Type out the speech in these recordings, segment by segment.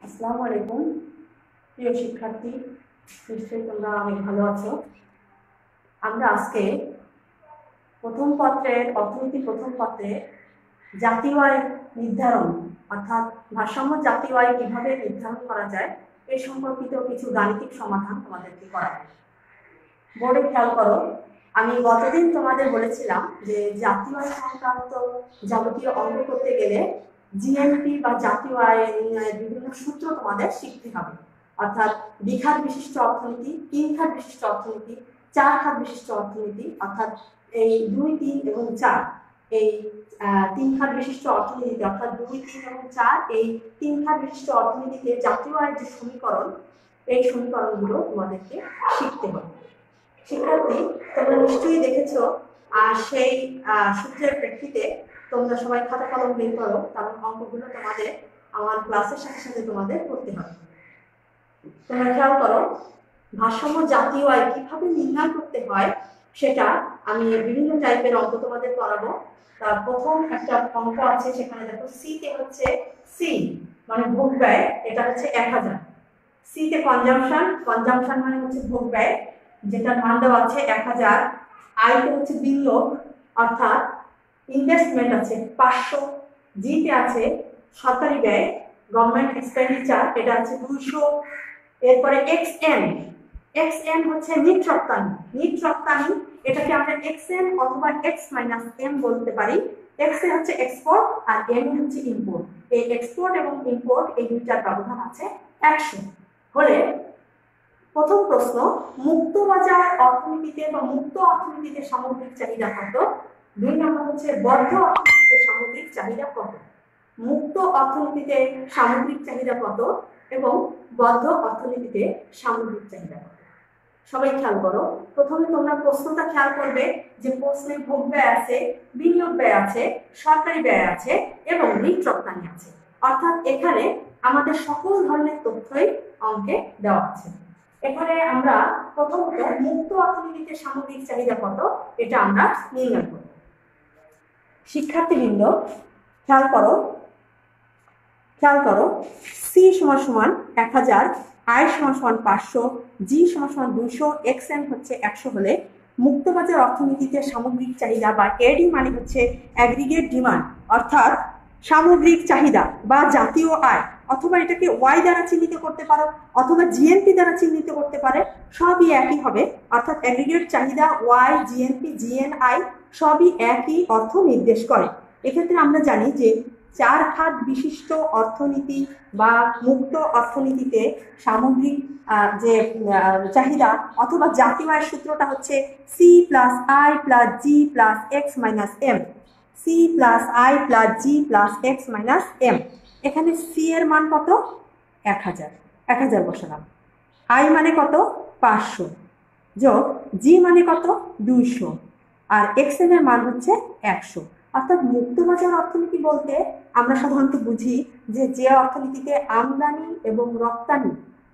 আসসালামু আলাইকুম প্রিয় শিক্ষার্থী, নিশ্চয়ই তোমরা অনেক ভালো আছো। আমরা আজকে প্রথম পত্রের অর্থনীতি প্রথম পত্রে জাতীয় আয় নির্ধারণ অর্থাৎ ভারসাম্য জাতীয় আয় কিভাবে নির্ধারণ করা যায় এ সম্পর্কিত কিছু গাণিতিক সমাধান তোমাদেরকে করাবো। বোর্ডে খেয়াল করো, আমি গতদিন তোমাদের বলেছিলাম যে জাতীয় আয় সংক্রান্ত যাবতীয় অঙ্ক করতে গেলে জিএনপি বা জাতীয় আয় নির্ণয়ের বিভিন্ন সূত্র তোমাদের শিখতে হবে। অর্থাৎ দ্বিঘাত বিশিষ্ট অর্থনীতি, তিন খাত বিশিষ্ট অর্থনীতি, চার খাত বিশিষ্ট অর্থনীতি, অর্থাৎ এই 2, 3 এবং 4 এই তিন খাত বিশিষ্ট অর্থনীতিতে অর্থাৎ 2, 3 এবং 4 এই তিন খাত বিশিষ্ট অর্থনীতিতে জাতীয় আয়ের যে সমীকরণ, এই সমীকরণগুলো তোমাদেরকে শিখতে হবে। শিক্ষার্থী, তোমরা নিশ্চয়ই দেখেছো সেই সূত্রের প্রেক্ষিতে তোমরা সবাই খাতা কলম বের করো, কারণ অঙ্কগুলো তোমাদের আমার ক্লাসের সাথে সাথে তোমাদের করতে হবে। তোমরা খেয়াল করো, ভারসাম্য জাতীয় আয় কিভাবে নির্ণয় করতে হয় সেটা আমি বিভিন্ন টাইপের অঙ্ক তোমাদের করাবো। তার প্রথম একটা অঙ্ক আছে, সেখানে দেখো সিতে হচ্ছে সি মানে ভোগ ব্যয়, এটা হচ্ছে 1000। সিতে কনজাম্পশন মানে হচ্ছে ভোগ ব্যয়, যেটা মান দেওয়া আছে 1000। আইতে হচ্ছে বিনিয়োগ অর্থাৎ ইনভেস্টমেন্ট আছে 500। জিতে আছে সরকারি ব্যয় গভর্নমেন্ট এক্সপেন্ডিচার, এটা আছে 200। এরপরে এক্সএন হচ্ছে নিট রপ্তানি, এটাকে আমরা এক্সএন অথবা এক্স মাইনাস এম বলতে পারি। এক্স এ হচ্ছে এক্সপোর্ট আর এম হচ্ছে ইম্পোর্ট। এই এক্সপোর্ট এবং ইম্পোর্ট এই দুইটার ব্যবধান আছে 100 হলে প্রথম প্রশ্ন, মুক্ত বাজার অর্থনীতিতে বা মুক্ত অর্থনীতিতে সামগ্রিক চাহিদা কত? 2 নম্বর হচ্ছে বদ্ধ অর্থনীতিতে সামগ্রিক চাহিদা কত? মুক্ত অর্থনীতিতে সামগ্রিক চাহিদা কত এবং বদ্ধ অর্থনীতিতে সামগ্রিক চাহিদা কত? সবাই খেয়াল করো, প্রথমে তোমরা প্রশ্নটা খেয়াল করবে যে প্রশ্নে ভোগ ব্যয় আছে, বিনিয়োগ ব্যয় আছে, সরকারি ব্যয় আছে এবং নিট রপ্তানি আছে। অর্থাৎ এখানে আমাদের সকল ধরনের তথ্যই অঙ্কে দেওয়া আছে। এখানে আমরা প্রথমত মুক্ত অর্থনীতিতে সামগ্রিক চাহিদা কত এটা আমরা নির্ণয় করব। শিক্ষার্থীবৃন্দ খেয়াল করো, সি সমান সমান 1000, আই সমান সমান 500, জি সমান সমান 200, এক্সএন হচ্ছে 100 হলে মুক্তবাজার অর্থনীতিতে সামগ্রিক চাহিদা বা এডি মানে হচ্ছে অ্যাগ্রিগেট ডিমান্ড অর্থাৎ সামগ্রিক চাহিদা বা জাতীয় আয়, অথবা এটাকে ওয়াই দ্বারা চিহ্নিত করতে পারো অথবা জিএনপি দ্বারা চিহ্নিত করতে পারে, সবই একই হবে। অর্থাৎ অ্যাগ্রিগেট চাহিদা ওয়াই, জিএনপি, জিএনআই সবই একই অর্থ নির্দেশ করে। এক্ষেত্রে আমরা জানি যে চার খাত বিশিষ্ট অর্থনীতি বা মুক্ত অর্থনীতিতে সামগ্রিক যে চাহিদা অথবা জাতীয় আয়ের সূত্রটা হচ্ছে C plus I plus G plus X minus M. C plus I plus G plus X minus M. এখানে সি এর মান কত? 1000 বসালাম। আই মানে কত? 500 যোগ জি মানে কত? 200 আর এক্স এম এর মান হচ্ছে 100। অর্থাৎ মুক্তবাজার অর্থনীতি বলতে আমরা সাধারণত বুঝি যে অর্থনীতিতে আমদানি এবং রপ্তানি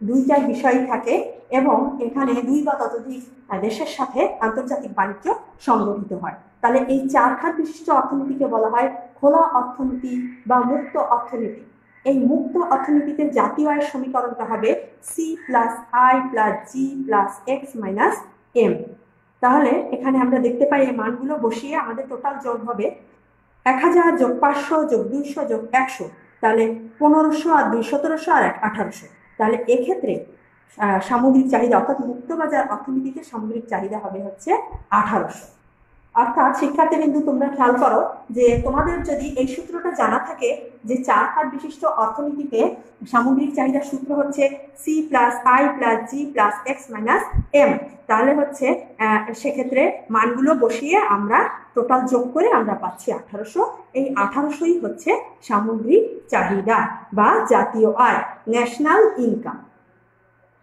দুইটাই বিষয় থাকে এবং এখানে 2 বা ততোধিক দেশের সাথে আন্তর্জাতিক বাণিজ্য সংগঠিত হয়। তাহলে এই চার খাত বিশিষ্ট অর্থনীতিকে বলা হয় খোলা অর্থনীতি বা মুক্ত অর্থনীতি। এই মুক্ত অর্থনীতিতে জাতীয় আয়ের সমীকরণটা হবে C plus I plus G plus X minus M. তাহলে এখানে আমরা দেখতে পাই এই মানগুলো বসিয়ে আমাদের টোটাল যোগ হবে 1000 যোগ 500 যোগ 200 যোগ 100, তাহলে 1500 আর 2 1700 আর 1800। তাহলে এক্ষেত্রে সামগ্রিক চাহিদা অর্থাৎ মুক্তবাজার অর্থনীতিতে সামগ্রিক চাহিদা হবে হচ্ছে 1800। অর্থাৎ শিক্ষার্থীবৃন্দু তোমরা খেয়াল করো যে তোমাদের যদি এই সূত্রটা জানা থাকে যে চার খাত বিশিষ্ট অর্থনীতিতে সামগ্রিক চাহিদার সূত্র হচ্ছে C plus I plus G plus X minus M, তাহলে হচ্ছে সেক্ষেত্রে মানগুলো বসিয়ে আমরা টোটাল যোগ করে আমরা পাচ্ছি 1800। এই 1800ই হচ্ছে সামগ্রিক চাহিদা বা জাতীয় আয়, ন্যাশনাল ইনকাম।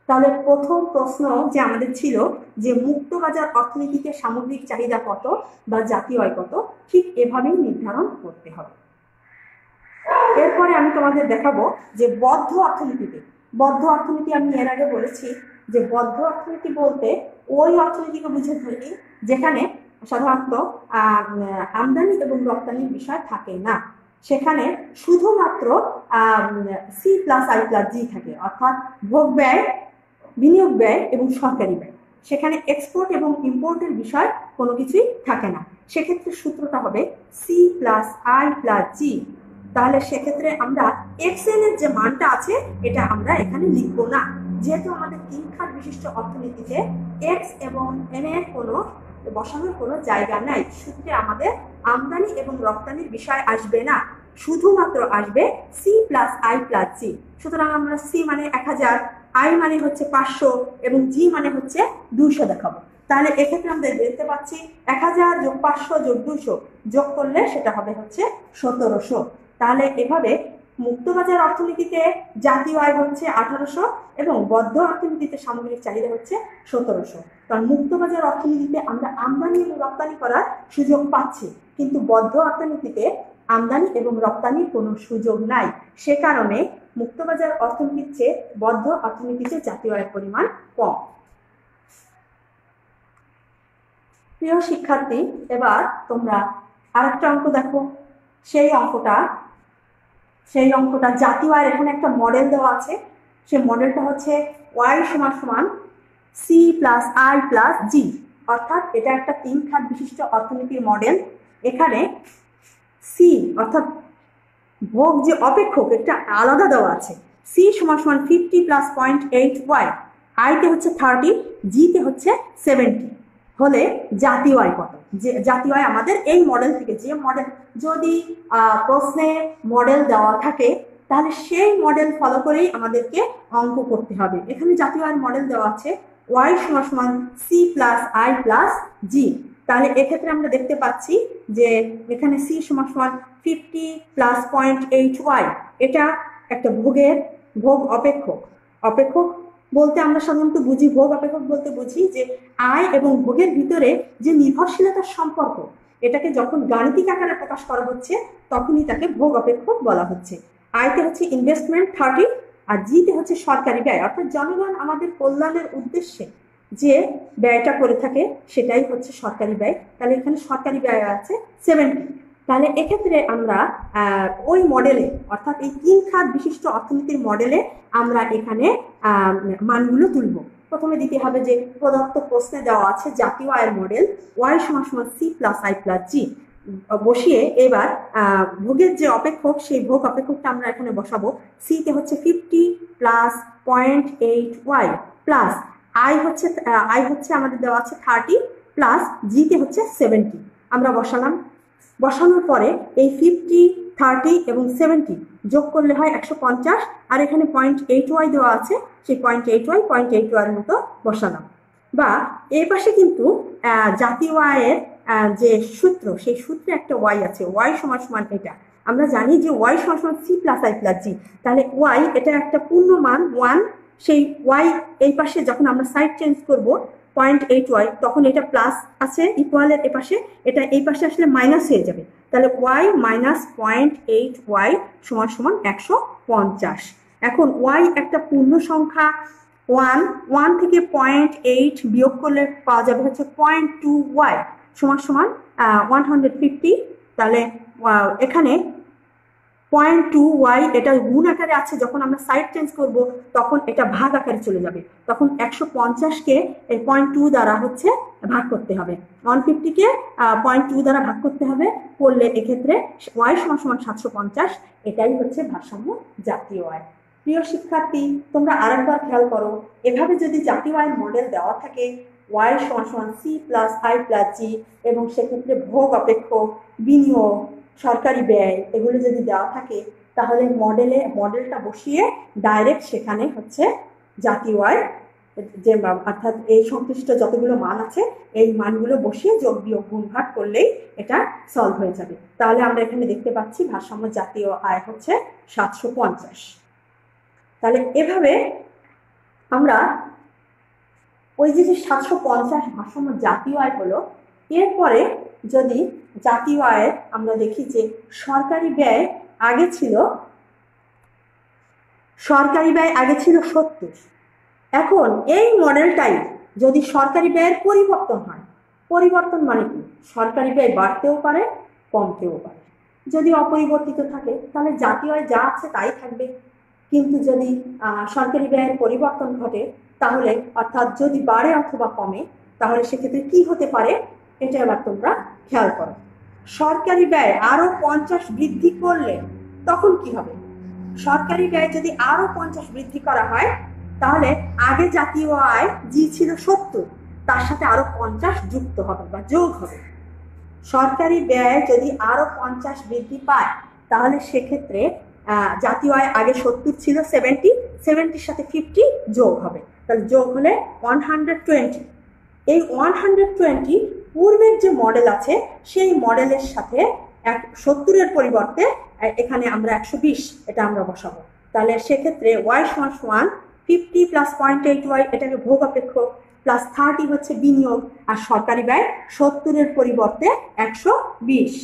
তাহলে প্রথম প্রশ্ন যে আমাদের ছিল যে মুক্তবাজার অর্থনীতিতে সামগ্রিক চাহিদা কত বা জাতীয় আয় কত, ঠিক এভাবেই নির্ধারণ করতে হবে। এরপরে আমি তোমাদের দেখাবো যে বদ্ধ অর্থনীতি আমি এর আগে বলেছি যে বদ্ধ অর্থনীতি বলতে ওই অর্থনীতিকে বুঝে থাকি যেখানে সাধারণত আমদানি এবং রপ্তানির বিষয় থাকে না, সেখানে শুধুমাত্র সি প্লাস আই প্লাস জি থাকে, অর্থাৎ ভোগ ব্যয়, বিনিয়োগ ব্যয় এবং সরকারি ব্যয়। সেখানে এক্সপোর্ট এবং ইম্পোর্টের বিষয় কোনো কিছুই থাকে না। সেক্ষেত্রে সূত্রটা হবে সি প্লাস আই প্লাস জি। তাহলে সেক্ষেত্রে আমরা এক্সএন এর যে মানটা আছে এটা আমরা এখানে লিখবো না, যেহেতু আমাদের 3 খাত বিশিষ্ট অর্থনীতিতে এক্স এবং এন এর কোনো বসানোর কোনো জায়গা নাই। সূত্রে আমাদের আমদানি এবং রপ্তানির বিষয় আসবে না, শুধুমাত্র আসবে সি প্লাস আই প্লাস জি। সুতরাং আমরা সি মানে 1000, আই মানে হচ্ছে 500 এবং জি মানে হচ্ছে 200 দেখাবো। তাহলে এক্ষেত্রে আমরা দেখতে পাচ্ছি 1000 যোগ 500 যোগ 200 যোগ করলে সেটা হবে হচ্ছে 1700। তাহলে এভাবে মুক্তবাজার অর্থনীতিতে জাতীয় আয় হচ্ছে 1800 এবং বদ্ধ অর্থনীতিতে সামগ্রিক চাহিদা হচ্ছে 1700। কারণ মুক্তবাজার অর্থনীতিতে আমরা আমদানি এবং রপ্তানি করার সুযোগ পাচ্ছি, কিন্তু বদ্ধ অর্থনীতিতে আমদানি এবং রপ্তানির কোনো সুযোগ নাই। সে কারণে মুক্তবাজার অর্থনীতির চেয়ে বদ্ধ অর্থনীতিতে জাতীয় আয়ের পরিমাণ কম। প্রিয় শিক্ষার্থী, এবার তোমরা আরেকটা অঙ্ক দেখো। সেই অঙ্কটা জাতীয় আয়ের এখানে একটা মডেল দেওয়া আছে। সেই মডেলটা হচ্ছে ওয়াই সমান সমান সি প্লাস আই প্লাস জি, অর্থাৎ এটা একটা 3 খাত বিশিষ্ট অর্থনীতির মডেল। এখানে সি অর্থাৎ ভোগ যে অপেক্ষক একটা আলাদা দেওয়া আছে। সি সমান সমান 50 প্লাস 0.8 ওয়াই, আইতে হচ্ছে 30, জিতে হচ্ছে 70 হলে জাতীয় আয় কত? যে জাতীয় আয় আমাদের এই মডেল থেকে, যে মডেল যদি প্রশ্নে মডেল দেওয়া থাকে তাহলে সেই মডেল ফলো করেই আমাদেরকে অঙ্ক করতে হবে। এখানে জাতীয় আয়ের মডেল দেওয়া আছে ওয়াই সমান সমান সি প্লাস আই প্লাস জি। তাহলে এক্ষেত্রে আমরা দেখতে পাচ্ছি যে এখানে সি সমান সমান 50 প্লাস 0.8 ওয়াই, এটা একটা ভোগ অপেক্ষক বলতে আমরা সাধারণত বুঝি, ভোগ অপেক্ষক বলতে বুঝি যে আয় এবং ভোগের ভিতরে যে নির্ভরশীলতার সম্পর্ক, এটাকে যখন গাণিতিক আকারে প্রকাশ করা হচ্ছে তখনই তাকে ভোগ অপেক্ষক বলা হচ্ছে। আয়তে হচ্ছে ইনভেস্টমেন্ট 30 আর জিতে হচ্ছে সরকারি ব্যয়, অর্থাৎ জনগণ আমাদের কল্যাণের উদ্দেশ্যে যে ব্যয়টা করে থাকে সেটাই হচ্ছে সরকারি ব্যয়। তাহলে এখানে সরকারি ব্যয় আছে 70। তাহলে এক্ষেত্রে আমরা ওই মডেলে, অর্থাৎ এই 3 খাত বিশিষ্ট অর্থনীতির মডেলে আমরা এখানে মানগুলো তুলব। প্রথমে দিতে হবে যে প্রদত্ত প্রশ্নে দেওয়া আছে জাতীয় আয়ের মডেল ওয়াই সমান সমান সি প্লাস আই প্লাস জি বসিয়ে এবার ভোগের যে অপেক্ষক সেই ভোগ অপেক্ষকটা আমরা এখানে বসাবো। সিতে হচ্ছে 50 প্লাস 0.8 ওয়াই প্লাস আই হচ্ছে আমাদের দেওয়া আছে 30 প্লাস জিতে হচ্ছে 70। আমরা বসানোর পরে এই 50, 30 এবং 70 যোগ করলে হয় 150, আর এখানে 0.8 ওয়াই দেওয়া আছে, সেই 0.8 ওয়াই মতো বসালাম। বা এই পাশে কিন্তু জাতীয় আয়ের যে সূত্র, সেই সূত্রে একটা ওয়াই আছে, ওয়াই সমান সমান এটা আমরা জানি যে ওয়াই সমান সমান সি প্লাস আই প্লাস জি। তাহলে ওয়াই এটা একটা পূর্ণ মান 1, সেই ওয়াই এই পাশে যখন আমরা সাইড চেঞ্জ করব 0.8 ওয়াই তখন এটা প্লাস আছে ইকুয়ালের এ পাশে, এটা এই পাশে আসলে মাইনাস হয়ে যাবে। তাহলে ওয়াই মাইনাস 0.8 ওয়াই সমান সমান 150। এখন ওয়াই একটা পূর্ণ সংখ্যা, 1 থেকে 0.8 বিয়োগ করলে পাওয়া যাবে হচ্ছে 0.2 ওয়াই সমান সমান 150। তাহলে এখানে 0.2 ওয়াই এটা গুণ আকারে আছে, যখন আমরা সাইড চেঞ্জ করব তখন এটা ভাগ আকারে চলে যাবে, তখন 150কে এই 0.2 দ্বারা হচ্ছে ভাগ করতে হবে, 150কে 0.2 দ্বারা ভাগ করতে হবে, করলে এক্ষেত্রে ওয়াই সমান সমান 750। এটাই হচ্ছে ভারসাম্য জাতীয় আয়। প্রিয় শিক্ষার্থী, তোমরা আরেকবার খেয়াল করো, এভাবে যদি জাতীয় আয়ের মডেল দেওয়া থাকে ওয়াই সমান সমান সি প্লাস আই প্লাস জি এবং সেক্ষেত্রে ভোগ অপেক্ষক, বিনিয়োগ, সরকারি ব্যয় এগুলো যদি দেওয়া থাকে তাহলে মডেলটা বসিয়ে ডাইরেক্ট সেখানে হচ্ছে জাতীয় আয় যে অর্থাৎ এই সংশ্লিষ্ট যতগুলো মান আছে এই মানগুলো বসিয়ে যোগ বিয়োগ গুণ ভাগ করলেই এটা সলভ হয়ে যাবে। তাহলে আমরা এখানে দেখতে পাচ্ছি ভারসাম্য জাতীয় আয় হচ্ছে 750। তাহলে এভাবে আমরা ওই যে 750 ভারসাম্য জাতীয় আয় হলো, এরপরে যদি জাতীয় আয়ের আমরা দেখি যে সরকারি ব্যয় আগে ছিল 70। এখন এই মডেলটাই যদি সরকারি ব্যয়ের পরিবর্তন হয়, পরিবর্তন মানে কি? সরকারি ব্যয় বাড়তেও পারে, কমতেও পারে। যদি অপরিবর্তিত থাকে তাহলে জাতীয় আয় যা আছে তাই থাকবে। কিন্তু যদি সরকারি ব্যয়ের পরিবর্তন ঘটে তাহলে, অর্থাৎ যদি বাড়ে অথবা কমে, তাহলে সেক্ষেত্রে কি হতে পারে এটা এবার তোমরা খেয়াল করো। সরকারি ব্যয় আরো 50 বৃদ্ধি করলে তখন কি হবে? সরকারি ব্যয় যদি আরো 50 বৃদ্ধি করা হয় তাহলে আগে জাতীয় আয় জি ছিল 70, তার সাথে আরো 50 যুক্ত হবে বা যোগ হবে। সরকারি ব্যয় যদি আরো 50 বৃদ্ধি পায় তাহলে সেক্ষেত্রে জাতীয় আয় আগে 70 ছিল, 70 সাথে 50 যোগ হবে, তাহলে যোগ হলে 120। এই 120 পূর্বের যে মডেল আছে সেই মডেলের সাথে 70-এর পরিবর্তে এখানে আমরা 120 এটা আমরা বসাবো। তাহলে সেক্ষেত্রে y = 50 + 0.8y, এটাকে ভোগ অপেক্ষ, প্লাস 30 হচ্ছে বিনিয়োগ, আর সরকারি ব্যয় 70-এর পরিবর্তে 120।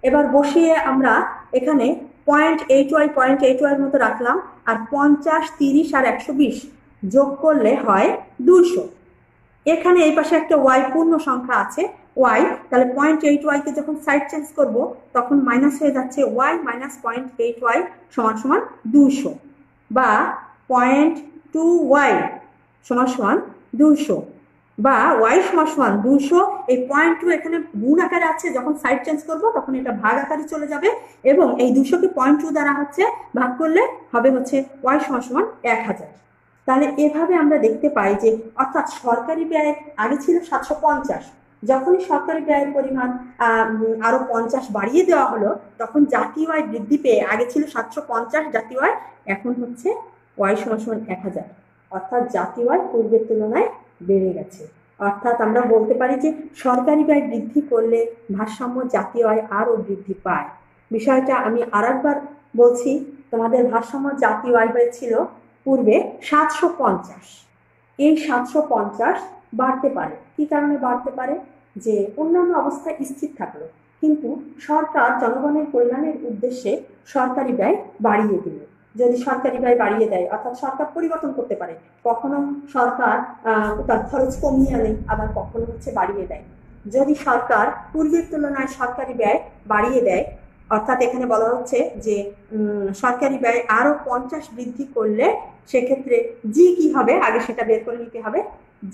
এবার বসিয়ে আমরা এখানে 0.8y মতো রাখলাম, আর 50, 30 আর 120 যোগ করলে হয় 200। এখানে এই পাশে একটা y পূর্ণ সংখ্যা আছে y, তাহলে 0.8y কে যখন সাইড চেঞ্জ করব তখন মাইনাস হয়ে যাচ্ছে y - 0.8y = 200, বা 0.2y = 200, বা y = 200। এই 0.2 এখানে গুণ আকারে আছে, যখন সাইড চেঞ্জ করব তখন এটা ভাগ আকারে চলে যাবে, এবং এই 200 কে 0.2 দ্বারা ভাগ করলে হবে y = 1000। তাহলে এভাবে আমরা দেখতে পাই যে, অর্থাৎ সরকারি ব্যয় আগে ছিল 750, যখনই সরকারি ব্যয়ের পরিমাণ আরো 50 বাড়িয়ে দেওয়া হলো তখন জাতীয় আয় বৃদ্ধি পেয়ে আগে ছিল 750 জাতীয় আয়, এখন হচ্ছে y = 1000, অর্থাৎ জাতীয় আয় পূর্বের তুলনায় বেড়ে গেছে। অর্থাৎ আমরা বলতে পারি যে সরকারি ব্যয় বৃদ্ধি করলে ভারসাম্য জাতীয় আয় আরো বৃদ্ধি পায়। বিষয়টা আমি আরেকবার বলছি, তোমাদের ভারসাম্য জাতীয় আয় হয়েছিল পূর্বে 750, এই 750 বাড়তে পারে। কি কারণে বাড়তে পারে? যে অন্যান্য অবস্থায় স্থির থাকলো, কিন্তু সরকার জনগণের কল্যাণের উদ্দেশ্যে সরকারি ব্যয় বাড়িয়ে দিল। যদি সরকারি ব্যয় বাড়িয়ে দেয়, অর্থাৎ সরকার পরিবর্তন করতে পারে, কখনো সরকার তার খরচ কমিয়ে আনে, আবার কখনো বাড়িয়ে দেয়। যদি সরকার পূর্বের তুলনায় সরকারি ব্যয় বাড়িয়ে দেয়, অর্থাৎ এখানে বলা হচ্ছে যে সরকারি ব্যয় আরো 50 বৃদ্ধি করলে সেক্ষেত্রে জি কি হবে আগে সেটা বের করে নিতে হবে।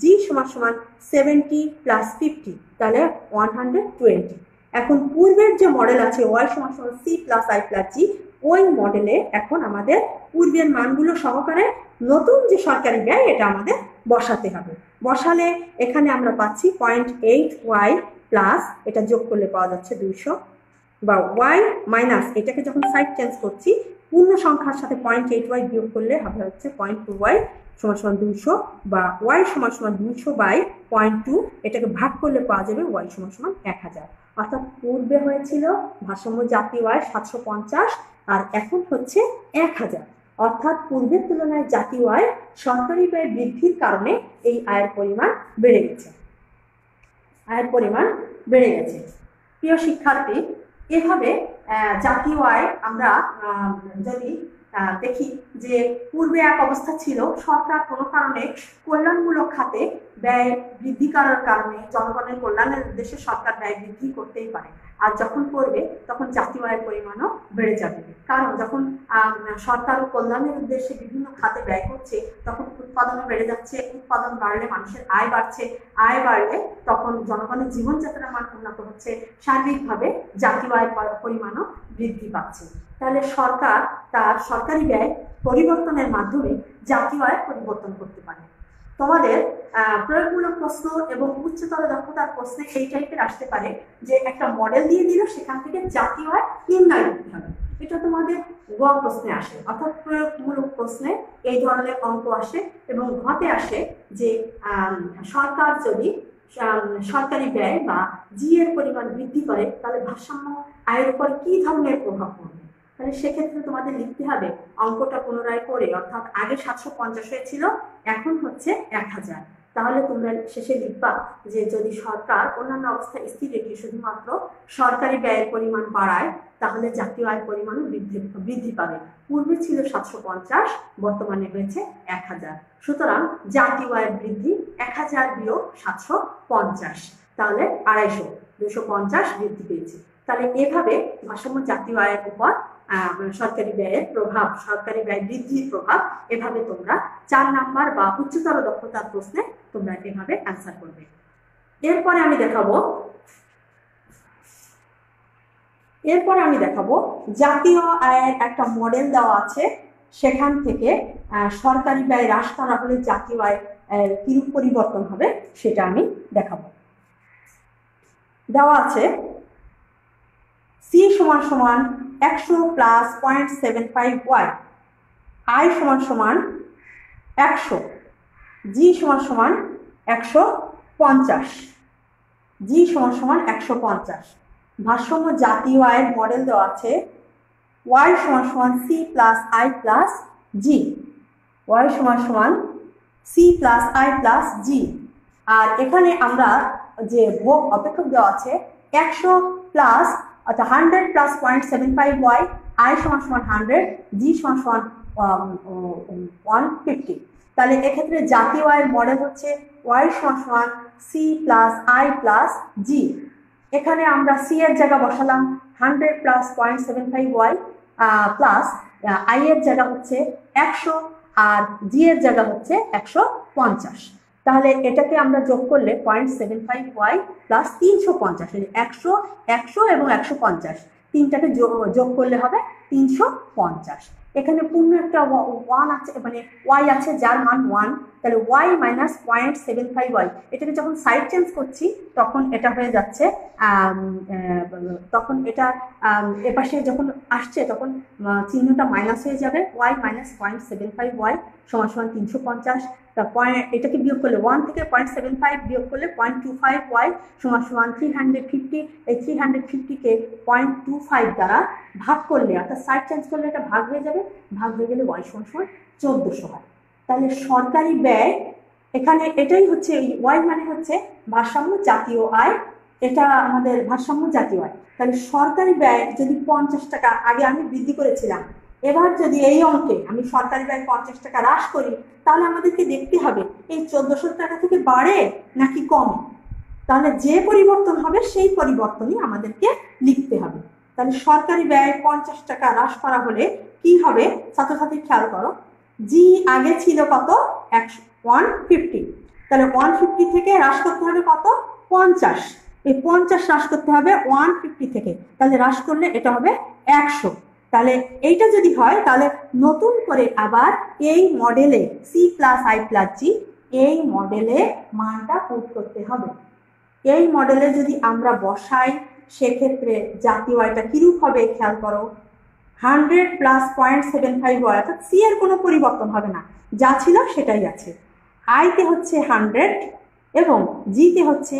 জি = 70 + 50, তাহলে 120। এখন পূর্বের যে মডেল আছে y = c + i + g, ওই মডেলে এখন আমাদের পূর্বের মানগুলো সহকারে নতুন যে সরকারি ব্যয় এটা আমাদের বসাতে হবে। বসালে এখানে আমরা পাচ্ছি 0.8y প্লাস, এটা যোগ করলে পাওয়া যাচ্ছে 200, বা y মাইনাস, এটাকে যখন সাইড চেঞ্জ করছি পূর্ণ সংখ্যার সাথে 0.8y বিয়োগ করলে হবে 0.2y = 200, বা y = 200/0.2, এটাকে ভাগ করলে পাওয়া যাবে y = 1000। অর্থাৎ পূর্বে হয়েছিল ভারসাম্য জাতীয় আয় 750, আর এখন হচ্ছে 1000। অর্থাৎ পূর্বের তুলনায় জাতীয় আয় সরকারি ব্যয় বৃদ্ধির কারণে এই আয়ের পরিমাণ বেড়ে গেছে, প্রিয় শিক্ষার্থী, এভাবে জাতীয় আয় আমরা যদি দেখি যে পূর্বে এক অবস্থা ছিল, সরকার কোনো কারণে কল্যাণমূলক খাতে ব্যয় বৃদ্ধি করার কারণে জনগণের কল্যাণের উদ্দেশ্যে সরকার ব্যয় বৃদ্ধি করতেই পারে, আর যখন করবে তখন জাতীয় আয়ের পরিমাণও বেড়ে যাবে। কারণ যখন সরকার কল্যাণের উদ্দেশ্যে বিভিন্ন খাতে ব্যয় করছে তখন উৎপাদনও বেড়ে যাচ্ছে, উৎপাদন বাড়লে মানুষের আয় বাড়ছে, আয় বাড়লে তখন জনগণের জীবনযাত্রার মান উন্নত হচ্ছে, সার্বিকভাবে জাতীয় আয়ের পরিমাণও বৃদ্ধি পাচ্ছে। তাহলে সরকার তার সরকারি ব্যয় পরিবর্তনের মাধ্যমে জাতীয় আয় পরিবর্তন করতে পারে। তোমাদের প্রয়োগমূলক প্রশ্ন এবং উচ্চতর দক্ষতার প্রশ্নে এই টাইপের আসতে পারে যে একটা মডেল দিয়ে দিল, সেখান থেকে জাতীয় আয় নির্ণয় করতে হবে। এটা তোমাদের গ প্রশ্নে আসে, অর্থাৎ প্রয়োগমূলক প্রশ্নে এই ধরনের অঙ্ক আসে, এবং ঘতে আসে যে সরকার যদি সরকারি ব্যয় বা জি এর পরিমাণ বৃদ্ধি করে তাহলে ভারসাম্য আয়ের উপর কি ধরনের প্রভাব পড়বে। তাহলে সেক্ষেত্রে তোমাদের লিখতে হবে অঙ্কটা পুনরায় করে, অর্থাৎ আগে 750 হয়েছিল, এখন হচ্ছে 1000। তাহলে তোমরা শেষে লিখবা যে যদি সরকার অন্যান্য অবস্থায় স্থির রেখে শুধুমাত্র সরকারি ব্যয়ের পরিমাণ বাড়ায় তাহলে জাতীয় আয়ের পরিমাণও বৃদ্ধি পাবে। পূর্বে ছিল 750, বর্তমানে হয়েছে 1000। সুতরাং জাতীয় আয়ের বৃদ্ধি 1000 - 750, তাহলে 250। 250 বৃদ্ধি পেয়েছে। তাহলে এভাবে ভারসাম্য জাতীয় আয়ের উপর সরকারি ব্যয়ের প্রভাব, সরকারি ব্যয় বৃদ্ধির প্রভাব, এভাবে তোমরা 4 নাম্বার বা উচ্চতর দক্ষতার প্রশ্নে তোমরা এভাবে অ্যান্সার করবে। এরপরে আমি দেখাবো জাতীয় আয়ের একটা মডেল দেওয়া আছে, সেখান থেকে সরকারি ব্যয় হ্রাস করা হলে জাতীয় আয় কিরূপ পরিবর্তন হবে সেটা আমি দেখাবো। দেওয়া আছে C = 100 plus 0.75y, I = 100, G = 150, G = 150। ভারসাম্য জাতীয় আয়ের মডেল দেওয়া আছে y = C plus I plus G, y = C plus I plus G। আর এখানে আমরা যে ভোগ অপেক্ষক দেওয়া আছে 100 প্লাস অর্থাৎ 100 প্লাস 0.75y, I = 100, G = 150। তাহলে এক্ষেত্রে জাতীয় আয়ের মডেল হচ্ছে y = C plus I plus G। এখানে আমরা C এর জায়গা বসালাম 100 প্লাস 0.75y প্লাস I এর জায়গা হচ্ছে 100 আর G এর জায়গা হচ্ছে 150। তাহলে এটাকে আমরা যোগ করলে 0.75y প্লাস 350, 100, 100 এবং 150 তিনটাকে যোগ করলে হবে 350। এখানে পূর্ণ একটা 1 আছে, মানে y আছে যার মান 1, তাহলে y মাইনাস 0.75y, এটাকে যখন সাইড চেঞ্জ করছি তখন এটা হয়ে যাচ্ছে, তখন এটা এপাশে যখন আসছে তখন চিহ্নটা মাইনাস হয়ে যাবে, y মাইনাস 0.75y = 350। এটাকে বিয়োগ করলে 1 থেকে 0.75 বিয়োগ করলে 0.25y = 350। এই 350-কে 0.25 দ্বারা ভাগ করলে অর্থাৎ সাইড চেঞ্জ করলে এটা ভাগ হয়ে যাবে, ভাগ হয়ে গেলে y = 1400 হয়। তাহলে সরকারি ব্যয় এখানে এটাই হচ্ছে, y মানে হচ্ছে ভারসাম্য জাতীয় আয়, এটা আমাদের ভারসাম্য জাতীয় আয়। তাহলে সরকারি ব্যয় যদি 50 টাকা আগে আমি বৃদ্ধি করেছিলাম, এবার যদি এই অঙ্কে আমি সরকারি ব্যয় 50 টাকা হ্রাস করি, তাহলে আমাদেরকে দেখতে হবে এই 1400 টাকা থেকে বাড়ে নাকি কমে। তাহলে যে পরিবর্তন হবে সেই পরিবর্তনই আমাদেরকে লিখতে হবে। তাহলে সরকারি ব্যয় 50 টাকা হ্রাস করা হলে কি হবে ছাত্রছাত্রী খেয়াল করো, জি আগে ছিল কত 150, তাহলে 150 থেকে হ্রাস করতে হবে কত 50, এই 50 হ্রাস করতে হবে 150 থেকে, তাহলে হ্রাস করলে এটা হবে 100। তাহলে এইটা যদি হয় তাহলে নতুন করে আবার এই মডেলে C plus I plus G এই মডেলে মানটা পুট করতে হবে। এই মডেলে যদি আমরা বসাই সেক্ষেত্রে জাতীয় আয়টা কিরূপ হবে খেয়াল করো, 100 প্লাস 0.75y অর্থাৎ C এর কোনো পরিবর্তন হবে না, যা ছিল সেটাই আছে। I তে হচ্ছে 100 এবং G তে হচ্ছে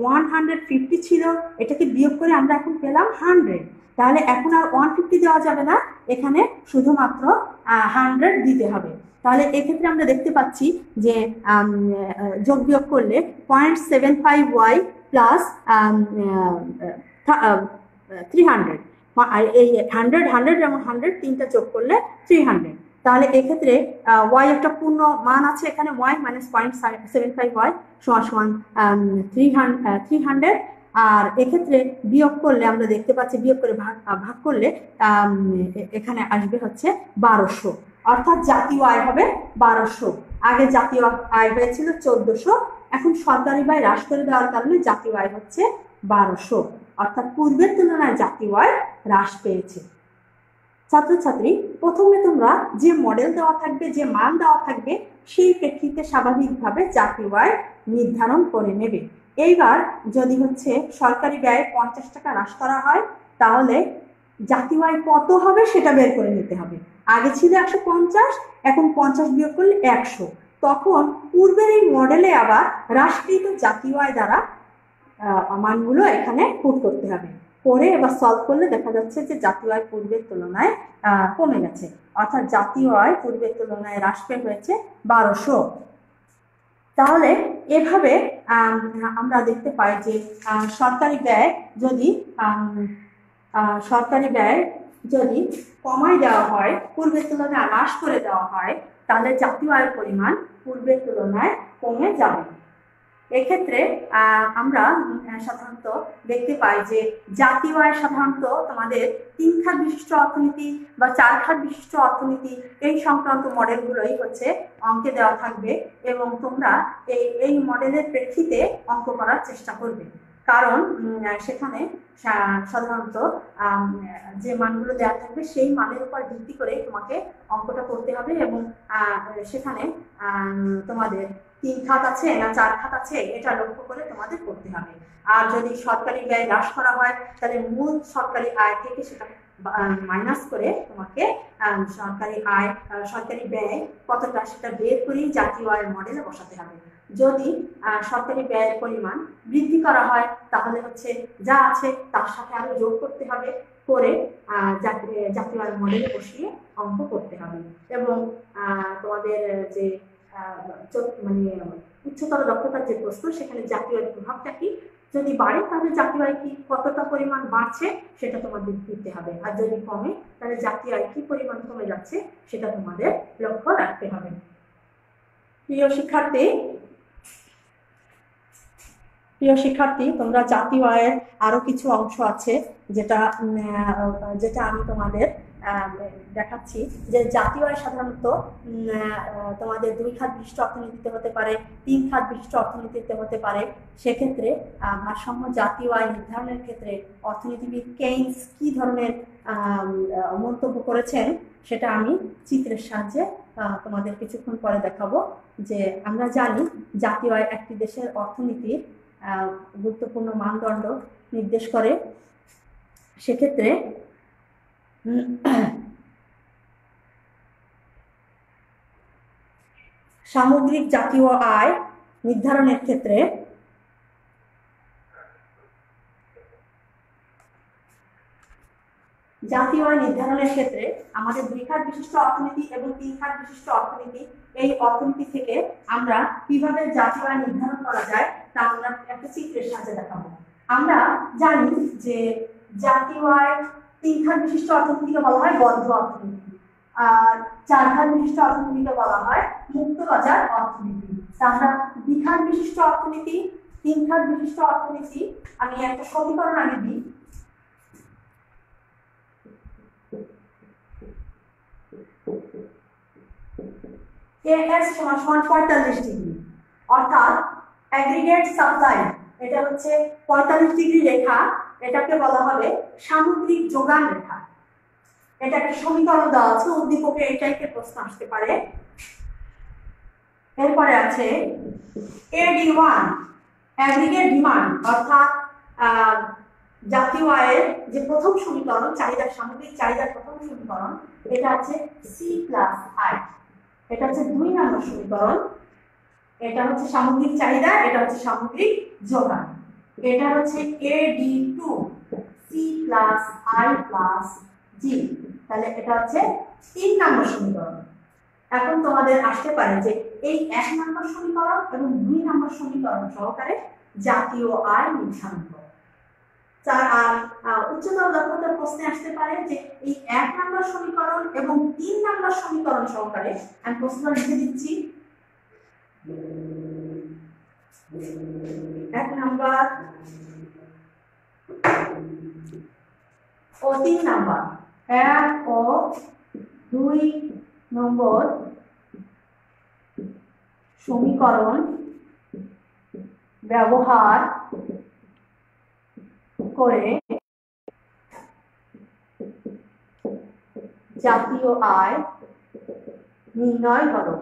150 ছিল, এটাকে বিয়োগ করে আমরা এখন পেলাম 100। তাহলে এখন আর 150 দেওয়া যাবে না, এখানে শুধুমাত্র 100 দিতে হবে। তাহলে এক্ষেত্রে আমরা দেখতে পাচ্ছি যে যোগ বিয়োগ করলে 0.75y প্লাস 300, এই 100 এবং 100 তিনটা যোগ করলে 300। তাহলে এক্ষেত্রে y একটা পূর্ণ মান আছে, এখানে y মাইনাস 0.75y = 300। আর এক্ষেত্রে বিয়োগ করলে আমরা দেখতে পাচ্ছি, বিয়োগ করে ভাগ করলে এখানে আসবে হচ্ছে 1200, অর্থাৎ জাতীয় আয় হবে 1200। আগে জাতীয় আয় হয়েছিল 1400, এখন সরকারি ব্যয় হ্রাস করে দেওয়ার কারণে জাতীয় আয় হচ্ছে 1200, অর্থাৎ পূর্বের তুলনায় জাতীয় আয় হ্রাস পেয়েছে। ছাত্রছাত্রী প্রথমে তোমরা যে মডেল দেওয়া থাকবে, যে মান দেওয়া থাকবে সেই প্রেক্ষিতে স্বাভাবিকভাবে জাতীয় আয় নির্ধারণ করে নেবে। এইবার যদি হচ্ছে সরকারি ব্যয় 50 টাকা হ্রাস করা হয় তাহলে জাতীয় আয় কত হবে সেটা বের করে নিতে হবে। আগে ছিল 150, এখন 50 বিয়োগ করলে 100, তখন পূর্বের এই মডেলে আবার হ্রাসকৃত জাতীয় আয় দ্বারা মানগুলো এখানে পুট করতে হবে। করে এবার সলভ করলে দেখা যাচ্ছে যে জাতীয় আয় পূর্বের তুলনায় কমে গেছে, অর্থাৎ জাতীয় আয় পূর্বের তুলনায় হ্রাস পেয়ে হয়েছে 1200। তাহলে এভাবে আমরা দেখতে পাই যে সরকারি ব্যয় যদি কমায় দেওয়া হয়, পূর্বের তুলনায় হ্রাস করে দেওয়া হয়, তাহলে জাতীয় আয়ের পরিমাণ পূর্বের তুলনায় কমে যাবে। এক্ষেত্রে আমরা সাধারণত দেখতে পাই যে জাতীয় আয় সাধারণত তোমাদের 3 খাত বিশিষ্ট অর্থনীতি বা 4 খাত বিশিষ্ট অর্থনীতি এই সংক্রান্ত মডেলগুলোই হচ্ছে অঙ্কে দেওয়া থাকবে এবং তোমরা এই মডেলের প্রেক্ষিতে অঙ্ক করার চেষ্টা করবে, কারণ সেখানে সাধারণত যে মানগুলো দেওয়া থাকবে সেই মানের উপর ভিত্তি করে তোমাকে অঙ্কটা করতে হবে এবং সেখানে তোমাদের 3 খাত আছে না 4 খাত আছে এটা লক্ষ্য করে তোমাদের করতে হবে। আর যদি সরকারি ব্যয় হ্রাস করা হয় তাহলে মূল সরকারি আয় থেকে সেটা মাইনাস করে তোমাকে সরকারি ব্যয় কতটা সেটা বের করেই জাতীয় আয়ের মডেলে বসাতে হবে। যদি সরকারি ব্যয়ের পরিমাণ বৃদ্ধি করা হয় তাহলে হচ্ছে যা আছে তার সাথে আরো যোগ করতে হবে, করে জাতীয় আয়ের মডেলে বসিয়ে অঙ্ক করতে হবে। এবং তোমাদের যে মানে উচ্চতর দক্ষতার যে প্রশ্ন সেখানে জাতীয় আয়ের প্রভাবটা কি, যদি বাড়ে তাহলে জাতীয় আয় কি কতটা পরিমাণ বাড়ছে সেটা তোমাদের দিতে হবে, আর যদি কমে তাহলে জাতীয় আয় কি পরিমাণ কমে যাচ্ছে সেটা তোমাদের লক্ষ্য রাখতে হবে। প্রিয় শিক্ষার্থী, তোমরা জাতীয় আয়ের আরো কিছু অংশ আছে যেটা আমি তোমাদের দেখাচ্ছি যে জাতীয় আয় সাধারণত তোমাদের 2 খাত বিশিষ্ট অর্থনীতিতে হতে পারে, 3 খাত বিশিষ্ট অর্থনীতিতে হতে পারে। সেক্ষেত্রে ভারসাম্য জাতীয় আয় নির্ধারণের ক্ষেত্রে অর্থনীতিবিদ কেইনস কি ধরনের মন্তব্য করেছেন সেটা আমি চিত্রের সাহায্যে তোমাদের কিছুক্ষণ পরে দেখাবো। যে আমরা জানি জাতীয় আয় একটি দেশের অর্থনীতির গুরুত্বপূর্ণ মানদণ্ড নির্দেশ করে। সেক্ষেত্রে সামগ্রিক জাতীয় আয় নির্ধারণের ক্ষেত্রে জাতীয় আয় নির্ধারণের ক্ষেত্রে আমাদের 2 খাত বিশিষ্ট অর্থনীতি এবং 3 খাত বিশিষ্ট অর্থনীতি, এই অর্থনীতি থেকে আমরা কিভাবে জাতীয় আয় নির্ধারণ করা যায় তা আমরা একটা চিত্রের সাহায্যে দেখাবো। আমরা জানি যে জাতীয় আয় 3 খাত বিশিষ্ট অর্থনীতিকে বলা হয় বদ্ধ অর্থনীতি, আর 4 খাত বিশিষ্ট অর্থনীতিকে বলা হয় মুক্ত বাজার অর্থনীতি। তা আমরা 2 খাত বিশিষ্ট অর্থনীতি, 3 খাত বিশিষ্ট অর্থনীতি, আমি একটা সমীকরণ আগে দিই। AS = 45 ডিগ্রি, অর্থাৎ অ্যাগ্রিগেট সাপ্লাই, এটা হচ্ছে 45 ডিগ্রি রেখা, এটাকে বলা হবে সামগ্রিক যোগান রেখা। এটা একটা সমীকরণ দেওয়া আছে, উদ্দীপকে এই টাইপের প্রশ্ন আসতে পারে। এরপরে আছে AD1 অ্যাগ্রিগেট ডিমান্ড, অর্থাৎ জাতীয় আয়ের যে প্রথম সমীকরণ, সামগ্রিক চাহিদার প্রথম সমীকরণ, এটা আছে C+I। এটা হচ্ছে 2 নম্বর সমীকরণ। এটা হচ্ছে সামগ্রিক চাহিদা, এটা হচ্ছে সামগ্রিক যোগান। এটা হচ্ছে AD2 C+I+G, তাহলে এটা হচ্ছে 3 নম্বর সমীকরণ। এখন তোমাদের আসতে পারে যে এই 1 নম্বর সমীকরণ এবং 2 নম্বর সমীকরণ সহকারে জাতীয় আয় নির্ধারণ করো। উচ্চতর দক্ষতার প্রশ্নে আসতে পারে যে এই 1 নম্বর সমীকরণ এবং 3 নম্বর সমীকরণ সহকারে, আমি প্রশ্ন লিখে দিচ্ছি, 1 নম্বর ও 3 নম্বর, 1 ও 2 নম্বর সমীকরণ ব্যবহার করে জাতীয় আয় নির্ণয় করো।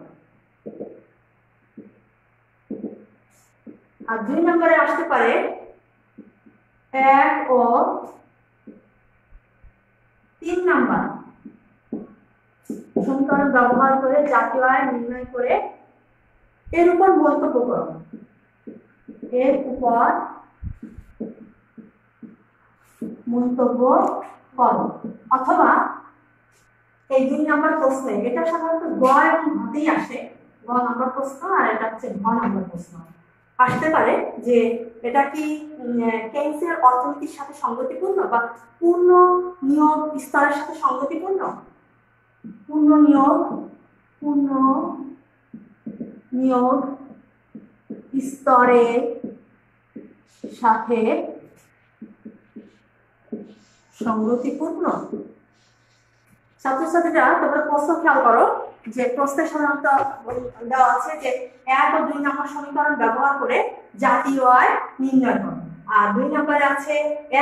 আর 2 নম্বরে আসতে পারে 1 ও 3 নম্বর সমীকরণ ব্যবহার করে জাতীয় আয় নির্ণয় করে এর উপর মন্তব্য করো, এর উপর মন্তব্য করো। অথবা এই 2 নম্বর প্রশ্নে, এটা সাধারণত গ এবং ঘতেই আসে, গ নম্বর প্রশ্ন, আর এটা হচ্ছে ঘ নম্বর প্রশ্ন। আসতে পারে যে এটা কি কেইনসের অর্থনীতির সাথে সঙ্গতিপূর্ণ বা পূর্ণ নিয়োগ স্তরের সাথে সঙ্গতিপূর্ণ। পূর্ণ নিয়োগ স্তরের সাথে সঙ্গতিপূর্ণ। ছাত্রছাত্রীরা তোমরা প্রশ্ন খেয়াল করো যে প্রশ্নে সাধারণত দেওয়া আছে যে 1 ও 2 নম্বর সমীকরণ ব্যবহার করে জাতীয় আয় নির্ণয় করো, আর 2 নম্বরে আছে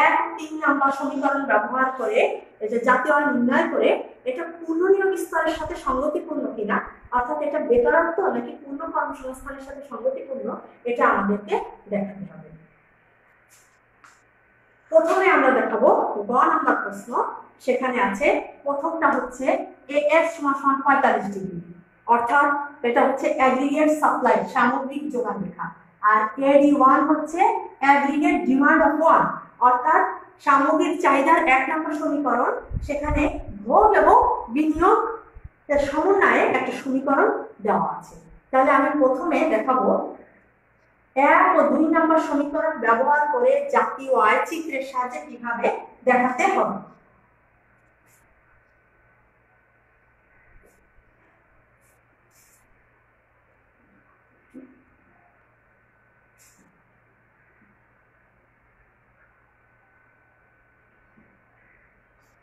1 ও 3 নম্বর সমীকরণ ব্যবহার করে এই যে জাতীয় আয় নির্ণয় করে এটা পূর্ণনিয়োগ স্তরের সাথে সঙ্গতিপূর্ণ কিনা, অর্থাৎ এটা বেকারত্ব নাকি পূর্ণ কর্মসংস্থানের সাথে সঙ্গতিপূর্ণ, এটা আমাদেরকে দেখাতে হবে। প্রথমে আমরা দেখাবো গ নাম্বার প্রশ্ন। সেখানে আছে প্রথমটা হচ্ছে AS = 45 ডিগ্রি, অর্থাৎ এটা হচ্ছে অ্যাগ্রিগেট সাপ্লাই সামগ্রিক যোগান রেখা, আর AD1 হচ্ছে অ্যাগ্রিগেট ডিমান্ড অফ 1, অর্থাৎ সামগ্রিক চাহিদার 1 নম্বর সমীকরণ, সেখানে ভোগ এবং বিনিয়োগ এর সমন্বয়ে একটা সমীকরণ দেওয়া আছে। তাহলে আমি প্রথমে দেখাবো 1 ও 2 নম্বর সমীকরণ ব্যবহার করে জাতীয় আয় চিত্রের সাহায্যে কিভাবে দেখাতে হবে।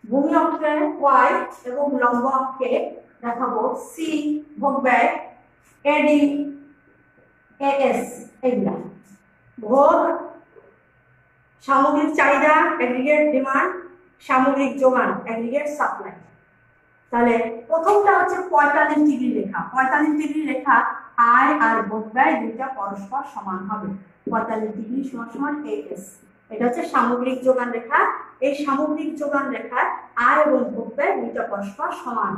ভূমি অক্ষে y এবং লম্ব অক্ষে দেখাবো c ভোগ ব্যয়, AD AS এগুলা ভোগ, সামগ্রিক চাহিদা অ্যাগ্রিগেট ডিমান্ড, সামগ্রিক যোগান অ্যাগ্রিগেট সাপ্লাই। তাহলে প্রথমটা হচ্ছে 45 ডিগ্রি রেখা। 45 ডিগ্রি রেখা আয় আর ভোগ ব্যয় দুইটা পরস্পর সমান হবে। 45 ডিগ্রি সমান AS, এটা হচ্ছে সামগ্রিক যোগান রেখা। এই সামগ্রিক যোগান রেখার আয় এবং ভোগ ব্যয় দুইটা পরস্পর সমান,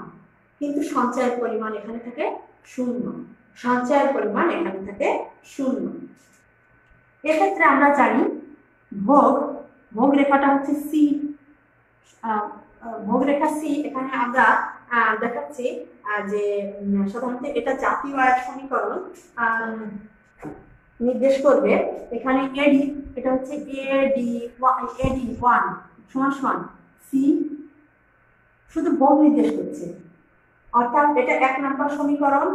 কিন্তু সঞ্চয়ের পরিমাণ এখানে থাকে 0। সঞ্চয়ের পরিমাণ এখানে থাকে 0। এক্ষেত্রে আমরা জানি ভোগ রেখাটা হচ্ছে C, ভোগ রেখা C। এখানে আমরা দেখাচ্ছি যে সাধারণত এটা জাতীয় আয়ের সমীকরণ নির্দেশ করবে। এখানে AD, এটা হচ্ছে AD1 সমান C, শুধু ভোগ নির্দেশ করছে, অর্থাৎ এটা 1 নম্বর সমীকরণ।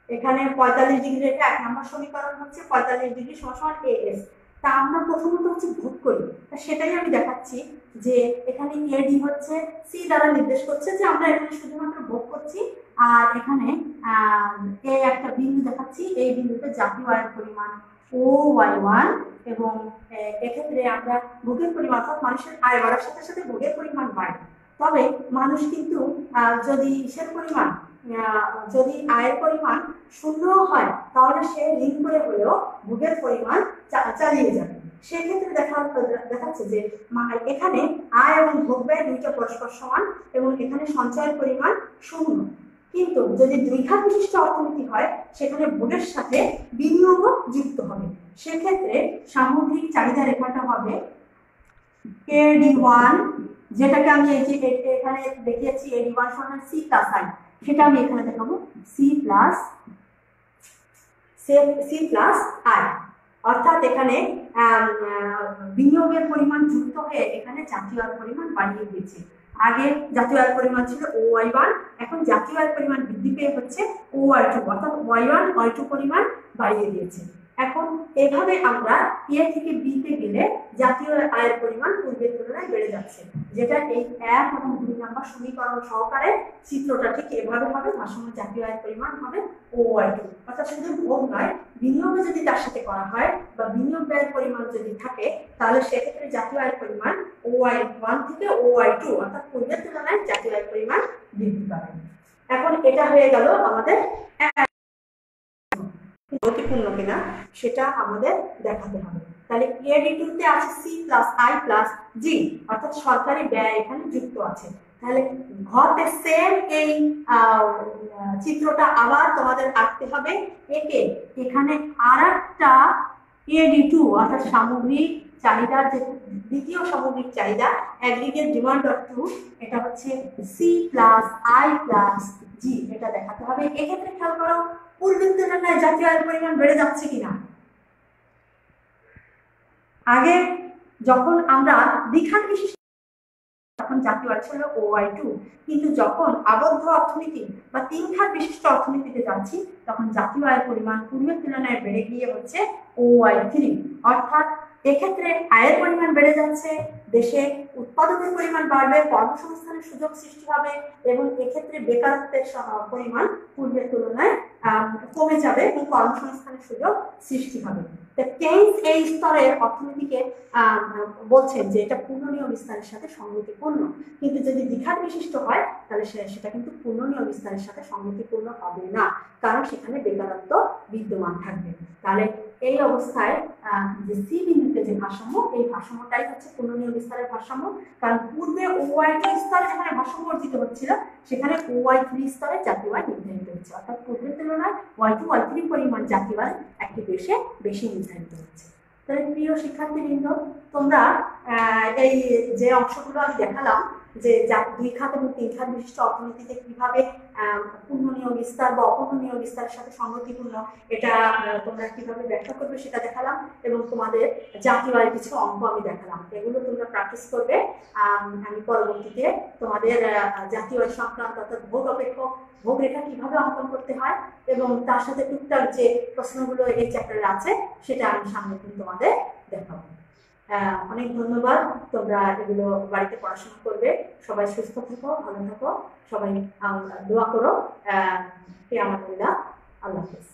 এখানে 45 ডিগ্রি রেখা 1 নম্বর সমীকরণ হচ্ছে 45 ডিগ্রি সমান AS। তা আমরা প্রথমত হচ্ছে ভোগ করি, সেটাই আমি দেখাচ্ছি যে এখানে AD হচ্ছে C দ্বারা নির্দেশ করছে যে আমরা এখানে শুধুমাত্র ভোগ করছি, আর এখানে একটা বিন্দু দেখাচ্ছি, এই বিন্দুতে জাতীয় আয়ের পরিমাণ OY1, এবং এক্ষেত্রে আমরা ভোগের পরিমাণ অর্থাৎ মানুষের আয় বাড়ার সাথে সাথে ভোগের পরিমাণ বাড়ে। তবে মানুষ কিন্তু যদি আয়ের পরিমাণ 0 হয় তাহলে সে ঋণ করে হলেও ভোগের পরিমাণ চালিয়ে যাবে। সেক্ষেত্রে দেখাচ্ছে যে এখানে আয় এবং ভোগ ব্যয় দুইটা পরস্পর সমান এবং এখানে সঞ্চয়ের পরিমাণ 0। কিন্তু যদি দ্বিঘাত বিশিষ্ট অর্থনীতি হয় সেখানে ভোগের সাথে বিনিয়োগও যুক্ত হবে। সেক্ষেত্রে সামগ্রিক চাহিদা রেখাটা হবে AD1, যেটাকে আমি এই যে এখানে দেখিয়েছি AD1 সমান C + I, সেটা আমি এখানে দেখাবো C + I, অর্থাৎ এখানে বিনিয়োগের পরিমাণ যুক্ত হয়ে এখানে জাতীয় আয়ের পরিমাণ বাড়িয়ে দিয়েছে। আগে জাতীয় আয়ের পরিমাণ ছিল OY1, এখন জাতীয় আয়ের পরিমাণ বৃদ্ধি পেয়ে হচ্ছে OY2, অর্থাৎ Y1 Y2 পরিমাণ বাড়িয়ে দিয়েছে। এখন এভাবে আমরা A থেকে B তে গেলে জাতীয় আয়ের পরিমাণ পূর্বের তুলনায় বেড়ে যাচ্ছে, যেটা এই 1 এবং 2 নম্বর সমীকরণ সহকারে চিত্রটা ঠিক এভাবে হবে। ভারসাম্য জাতীয় আয়ের পরিমাণ হবে OY2, অর্থাৎ শুধু ভোগ নয়, বিনিয়োগ যদি তার সাথে করা হয় বা বিনিয়োগ ব্যয়ের পরিমাণ যদি থাকে তাহলে সেক্ষেত্রে জাতীয় আয়ের পরিমাণ OY1 থেকে OY2, অর্থাৎ পূর্বের তুলনায় জাতীয় আয়ের পরিমাণ বৃদ্ধি পাবে। এখন এটা হয়ে গেল আমাদের গতিপূর্ণ কিনা সেটা আমাদের দেখাতে হবে। তাহলে AD2 তে আছে C + I + G, অর্থাৎ সরকারি ব্যয় এখানে যুক্ত আছে। তাহলে ঘতে সেম এই চিত্রটা আবার তোমাদের আঁকতে হবে। এখানে আরেকটা AD2, অর্থাৎ সামগ্রিক চাহিদার যে দ্বিতীয় সামগ্রিক চাহিদা অ্যাগ্রিগেট ডিমান্ড অফ 2, এটা হচ্ছে C + I + G, এটা দেখাতে হবে। এক্ষেত্রে খেয়াল করো পূর্বের তুলনায় জাতীয় আয়ের পরিমাণ বেড়ে যাচ্ছে কিনা। আগে যখন আমরা দ্বিঘাত বিশিষ্ট তখন জাতীয় আয় ছিল OY2, কিন্তু যখন আবদ্ধ অর্থনীতি বা 3 খাত বিশিষ্ট অর্থনীতিতে যাচ্ছি তখন জাতীয় আয়ের পরিমাণ পূর্বের তুলনায় বেড়ে গিয়ে হচ্ছে OY3। অর্থাৎ এক্ষেত্রে আয়ের পরিমাণ বেড়ে যাচ্ছে, দেশে উৎপাদনের পরিমাণ বাড়বে, কর্মসংস্থানের সুযোগ সৃষ্টি হবে এবং এক্ষেত্রে বেকারত্বের পরিমাণ পূর্বের তুলনায় কমে যাবে এবং কর্মসংস্থানের সুযোগ সৃষ্টি হবে। কেইন্স এই স্তরের অর্থনীতিকে বলছেন যে এটা পূর্ণনীয় বিস্তারের সাথে সঙ্গতিপূর্ণ, কিন্তু যদি দ্বিঘাত বিশিষ্ট হয় তাহলে সেটা কিন্তু পূর্ণনীয় বিস্তারের সাথে সঙ্গতিপূর্ণ হবে না, কারণ সেখানে বেকারত্ব বিদ্যমান থাকবে। তাহলে এই অবস্থায় যে সি বিন্দুতে যে ভারসাম্য, এই ভারসাম্যটাই হচ্ছে পূর্ণনীয় বিস্তারের ভারসাম্য, কারণ পূর্বে OY2 স্তরে যেখানে ভারসাম্য অর্জিত হচ্ছিল সেখানে OY3 স্তরে জাতীয় আয় নির্ধারিত হচ্ছে, অর্থাৎ পূর্বের তুলনায় Y2 Y3 পরিমাণ জাতীয় আয় একটি দেশে বেশি নির্ধারিত হচ্ছে। তাহলে প্রিয় শিক্ষার্থীবৃন্দ, তোমরা এই যে অংশগুলো আমি দেখালাম যে 2 খাত এবং 3 খাত বিশিষ্ট অর্থনীতিতে কিভাবে পূর্ণনীয় বিস্তার বা অপূর্ণনীয় বিস্তারের সাথে সঙ্গতিপূর্ণ, এটা তোমরা কিভাবে ব্যাখ্যা করবে সেটা দেখালাম, এবং তোমাদের জাতীয় আয়ের কিছু অঙ্ক আমি দেখালাম। এগুলো তোমরা প্র্যাকটিস করবে। আমি পরবর্তীতে তোমাদের জাতীয় আয় সংক্রান্ত অর্থাৎ ভোগ অপেক্ষক, ভোগ রেখা কিভাবে অঙ্কন করতে হয় এবং তার সাথে টুকটাক যে প্রশ্নগুলো এই চ্যাপ্টারে আছে সেটা আমি সামনে দিন তোমাদের দেখাবো। অনেক ধন্যবাদ। তোমরা এগুলো বাড়িতে পড়াশোনা করবে। সবাই সুস্থ থাকো, ভালো থাকো, সবাই দোয়া করো। আল্লাহ হাফেজ।